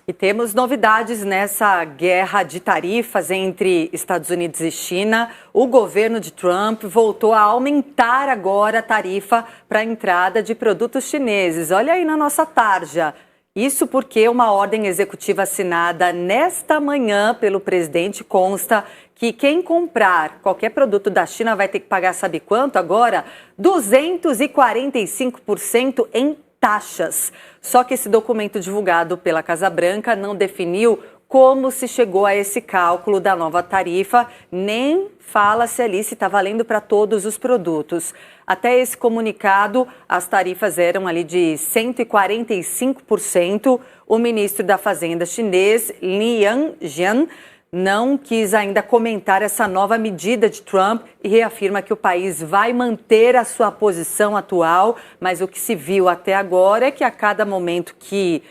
E temos novidades nessa guerra de tarifas entre Estados Unidos e China. O governo de Trump voltou a aumentar agora a tarifa para a entrada de produtos chineses. Olha aí na nossa tarja. Isso porque uma ordem executiva assinada nesta manhã pelo presidente consta que quem comprar qualquer produto da China vai ter que pagar, sabe quanto agora? 245% em taxas. Só que esse documento divulgado pela Casa Branca não definiu como se chegou a esse cálculo da nova tarifa, nem fala se ali se está valendo para todos os produtos. Até esse comunicado, as tarifas eram ali de 145%. O ministro da Fazenda chinês, Liang Jian, não quis ainda comentar essa nova medida de Trump e reafirma que o país vai manter a sua posição atual, mas o que se viu até agora é que a cada momento que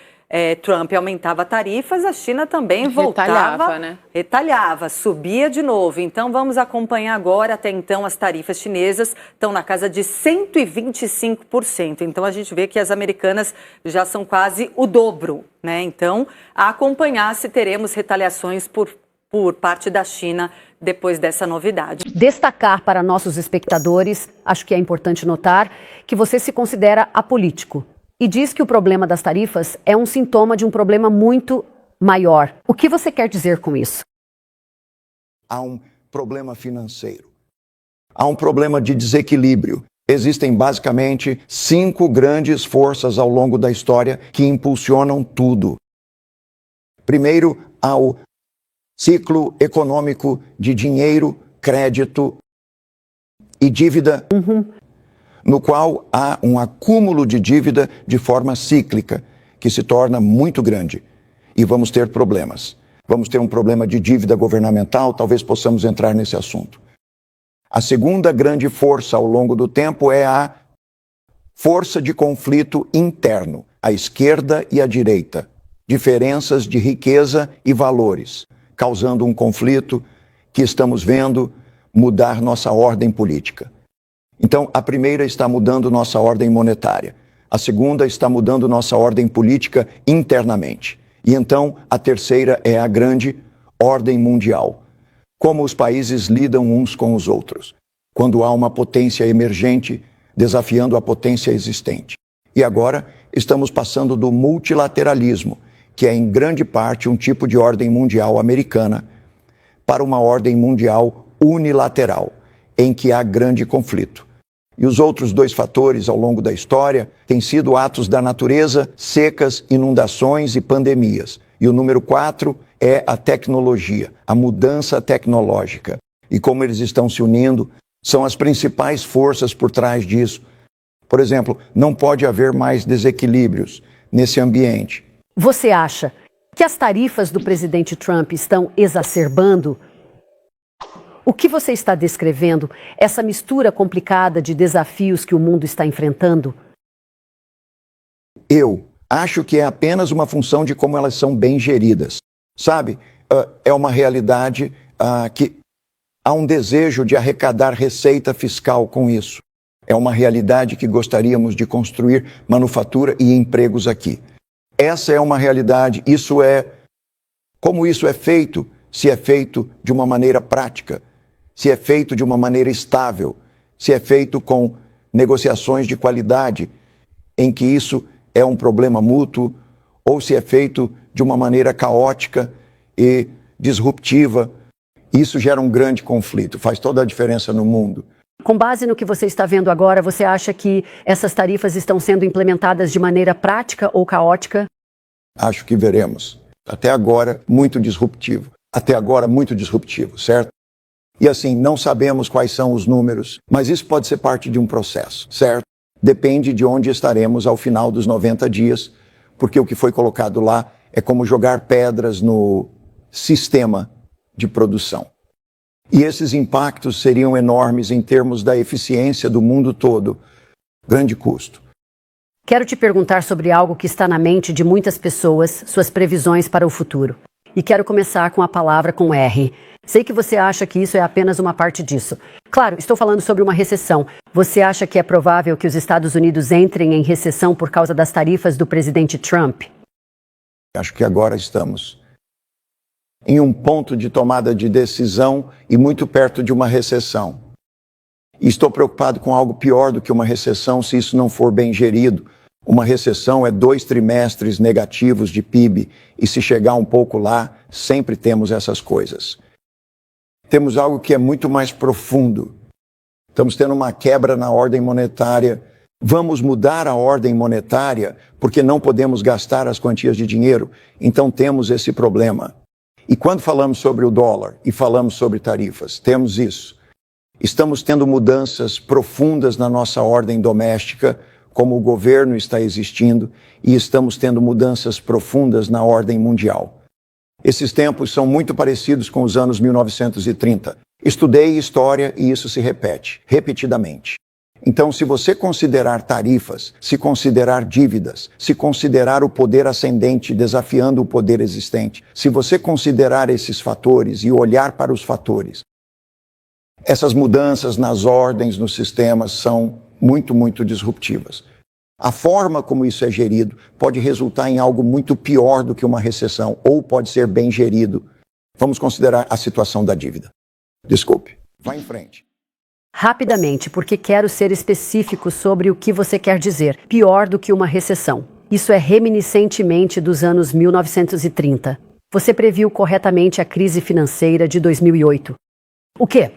Trump aumentava tarifas, a China também retalhava, subia de novo. Então vamos acompanhar agora. Até então as tarifas chinesas estão na casa de 125%. Então a gente vê que as americanas já são quase o dobro, né? Então a acompanhar se teremos retaliações por parte da China depois dessa novidade. Destacar para nossos espectadores, acho que é importante notar, que você se considera apolítico e diz que o problema das tarifas é um sintoma de um problema muito maior. O que você quer dizer com isso? Há um problema financeiro. Há um problema de desequilíbrio. Existem basicamente 5 grandes forças ao longo da história que impulsionam tudo. Primeiro, há o ciclo econômico de dinheiro, crédito e dívida, no qual há um acúmulo de dívida de forma cíclica, que se torna muito grande. E vamos ter problemas. Vamos ter um problema de dívida governamental, talvez possamos entrar nesse assunto. A segunda grande força ao longo do tempo é a força de conflito interno, a esquerda e a direita, diferenças de riqueza e valores, causando um conflito que estamos vendo mudar nossa ordem política. Então, a primeira está mudando nossa ordem monetária. A segunda está mudando nossa ordem política internamente. E então, a terceira é a grande ordem mundial. Como os países lidam uns com os outros, quando há uma potência emergente desafiando a potência existente. E agora, estamos passando do multilateralismo, que é em grande parte um tipo de ordem mundial americana, para uma ordem mundial unilateral, em que há grande conflito. E os outros 2 fatores ao longo da história têm sido atos da natureza, secas, inundações e pandemias. E o número 4 é a tecnologia, a mudança tecnológica. E como eles estão se unindo, são as principais forças por trás disso. Por exemplo, não pode haver mais desequilíbrios nesse ambiente. Você acha que as tarifas do presidente Trump estão exacerbando? O que você está descrevendo, essa mistura complicada de desafios que o mundo está enfrentando? Eu acho que é apenas uma função de como elas são bem geridas. Sabe, é uma realidade que há um desejo de arrecadar receita fiscal com isso. É uma realidade que gostaríamos de construir manufatura e empregos aqui. Essa é uma realidade, como isso é feito, se é feito de uma maneira prática, se é feito de uma maneira estável, se é feito com negociações de qualidade, em que isso é um problema mútuo, ou se é feito de uma maneira caótica e disruptiva. Isso gera um grande conflito, faz toda a diferença no mundo. Com base no que você está vendo agora, você acha que essas tarifas estão sendo implementadas de maneira prática ou caótica? Acho que veremos. Até agora, muito disruptivo. Certo? E assim, não sabemos quais são os números, mas isso pode ser parte de um processo, certo? Depende de onde estaremos ao final dos 90 dias, porque o que foi colocado lá é como jogar pedras no sistema de produção. E esses impactos seriam enormes em termos da eficiência do mundo todo. Grande custo. Quero te perguntar sobre algo que está na mente de muitas pessoas, suas previsões para o futuro. E quero começar com a palavra com R. Sei que você acha que isso é apenas uma parte disso. Claro, estou falando sobre uma recessão. Você acha que é provável que os Estados Unidos entrem em recessão por causa das tarifas do presidente Trump? Acho que agora estamos em um ponto de tomada de decisão e muito perto de uma recessão. E estou preocupado com algo pior do que uma recessão se isso não for bem gerido. Uma recessão é 2 trimestres negativos de PIB e se chegar um pouco lá, sempre temos essas coisas. Temos algo que é muito mais profundo. Estamos tendo uma quebra na ordem monetária. Vamos mudar a ordem monetária porque não podemos gastar as quantias de dinheiro. Então temos esse problema. E quando falamos sobre o dólar e falamos sobre tarifas, temos isso. Estamos tendo mudanças profundas na nossa ordem doméstica, como o governo está existindo, e estamos tendo mudanças profundas na ordem mundial. Esses tempos são muito parecidos com os anos 1930. Estudei história e isso se repete, repetidamente. Então, se você considerar tarifas, se considerar dívidas, se considerar o poder ascendente desafiando o poder existente, se você considerar esses fatores e olhar para os fatores, essas mudanças nas ordens, nos sistemas, são muito, muito disruptivas. A forma como isso é gerido pode resultar em algo muito pior do que uma recessão, ou pode ser bem gerido. Vamos considerar a situação da dívida. Desculpe, vá em frente. Rapidamente, porque quero ser específico sobre o que você quer dizer. Pior do que uma recessão. Isso é reminiscentemente dos anos 1930. Você previu corretamente a crise financeira de 2008. O quê?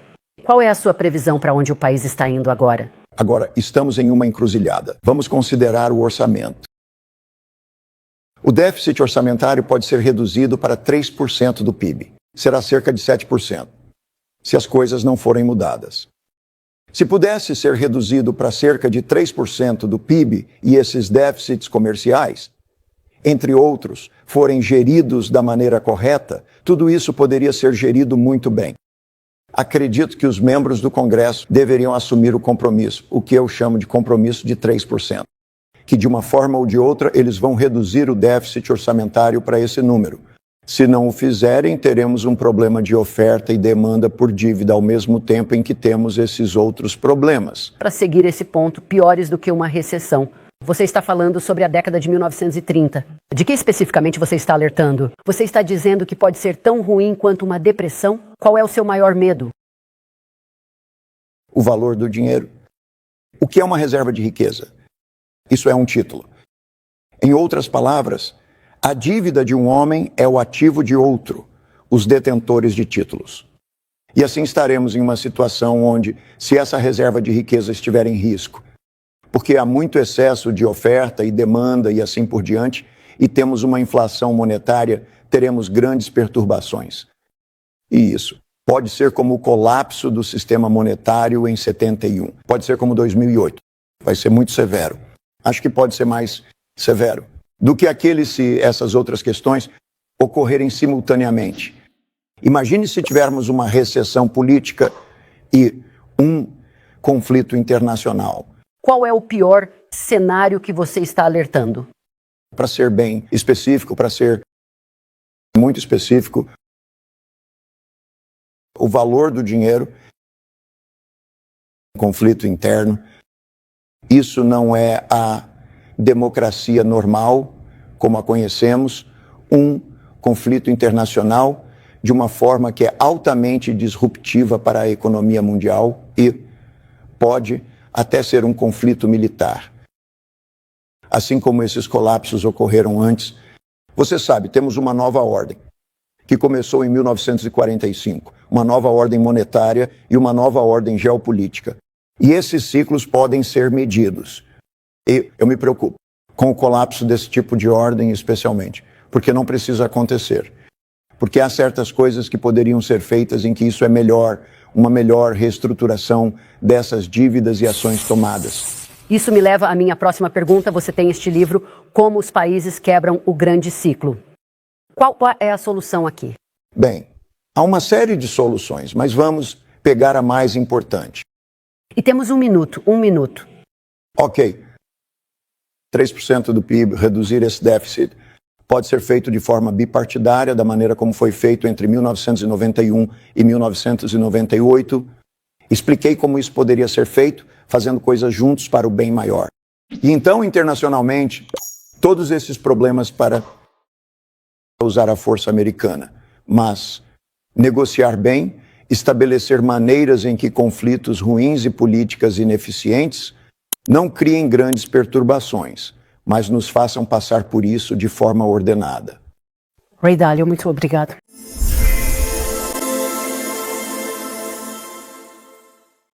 Qual é a sua previsão para onde o país está indo agora? Agora, estamos em uma encruzilhada. Vamos considerar o orçamento. O déficit orçamentário pode ser reduzido para 3% do PIB. Será cerca de 7%, se as coisas não forem mudadas. Se pudesse ser reduzido para cerca de 3% do PIB e esses déficits comerciais, entre outros, forem geridos da maneira correta, tudo isso poderia ser gerido muito bem. Acredito que os membros do Congresso deveriam assumir o compromisso, o que eu chamo de compromisso de 3%, que de uma forma ou de outra eles vão reduzir o déficit orçamentário para esse número. Se não o fizerem, teremos um problema de oferta e demanda por dívida ao mesmo tempo em que temos esses outros problemas. Para seguir esse ponto, piores do que uma recessão. Você está falando sobre a década de 1930. De que especificamente você está alertando? Você está dizendo que pode ser tão ruim quanto uma depressão? Qual é o seu maior medo? O valor do dinheiro. O que é uma reserva de riqueza? Isso é um título. Em outras palavras, a dívida de um homem é o ativo de outro, os detentores de títulos. E assim estaremos em uma situação onde, se essa reserva de riqueza estiver em risco, porque há muito excesso de oferta e demanda e assim por diante, e temos uma inflação monetária, teremos grandes perturbações. E isso pode ser como o colapso do sistema monetário em 71, pode ser como 2008, vai ser muito severo. Acho que pode ser mais severo do que aquele se essas outras questões ocorrerem simultaneamente. Imagine se tivermos uma recessão política e um conflito internacional. Qual é o pior cenário que você está alertando? Para ser bem específico, para ser muito específico, o valor do dinheiro, conflito interno, isso não é a democracia normal, como a conhecemos, um conflito internacional de uma forma que é altamente disruptiva para a economia mundial e pode até ser um conflito militar. Assim como esses colapsos ocorreram antes, você sabe, temos uma nova ordem, que começou em 1945, uma nova ordem monetária e uma nova ordem geopolítica. E esses ciclos podem ser medidos. E eu me preocupo com o colapso desse tipo de ordem especialmente, porque não precisa acontecer. Porque há certas coisas que poderiam ser feitas em que isso é melhor, uma melhor reestruturação dessas dívidas e ações tomadas. Isso me leva à minha próxima pergunta. Você tem este livro, Como os Países Quebram o Grande Ciclo. Qual é a solução aqui? Bem, há uma série de soluções, mas vamos pegar a mais importante. E temos um minuto. Ok. 3% do PIB, reduzir esse déficit, pode ser feito de forma bipartidária, da maneira como foi feito entre 1991 e 1998. Expliquei como isso poderia ser feito, fazendo coisas juntos para o bem maior. E então, internacionalmente, todos esses problemas para usar a força americana, mas negociar bem, estabelecer maneiras em que conflitos ruins e políticas ineficientes não criem grandes perturbações, mas nos façam passar por isso de forma ordenada. Ray Dalio, muito obrigado.